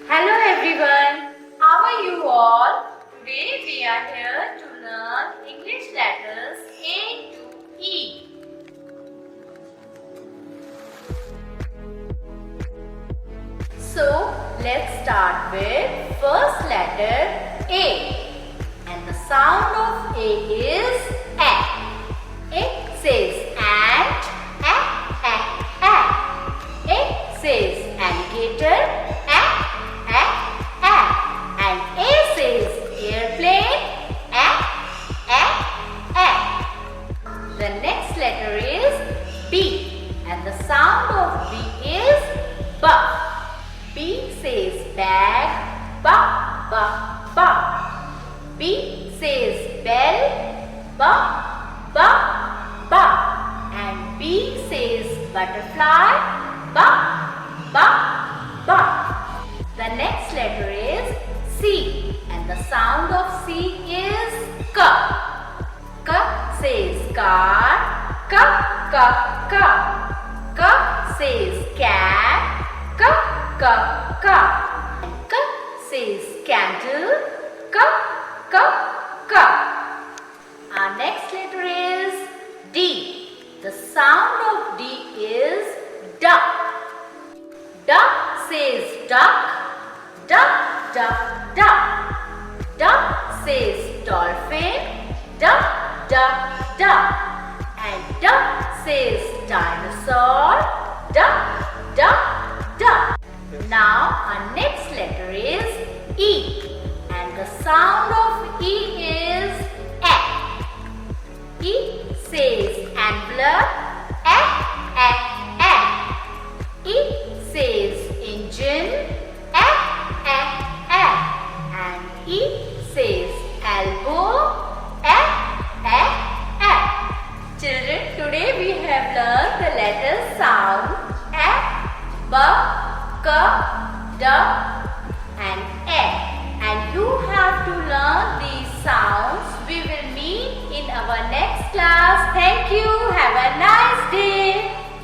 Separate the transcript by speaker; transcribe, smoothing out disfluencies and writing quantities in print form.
Speaker 1: Hello everyone, how are you all? Today we are here to learn English letters A to E. So let's start with first letter A, and the sound of A is A. It says ant, A, A, A. It says alligator, A, A, A. And A says airplane, A, A, A. The next letter is B, and the sound of B is B. B says bag, B, B, B. B says bell, B, B, B. And B says butterfly, B, B, B. The next letter is C, and the sound of C is K. K says car, K, K, K. K says cat, K, K, K. And K says candle, K, K, K. Our next letter is D. The sound of D is duck. Duck says duck, duck, duck, duck. Duck says dolphin, duck, duck, duck. And duck says dinosaur, duck, duck, duck. Now our next letter is E, and the sound of E is A. E says envelope, A, A, A. E says engine, A, A, A. And E says elbow, A, A, A. Children, today we have learned the letter sound A, B, K, D and A. And you have to learn these sounds. We will meet in our next class. Thank you. Have a nice day.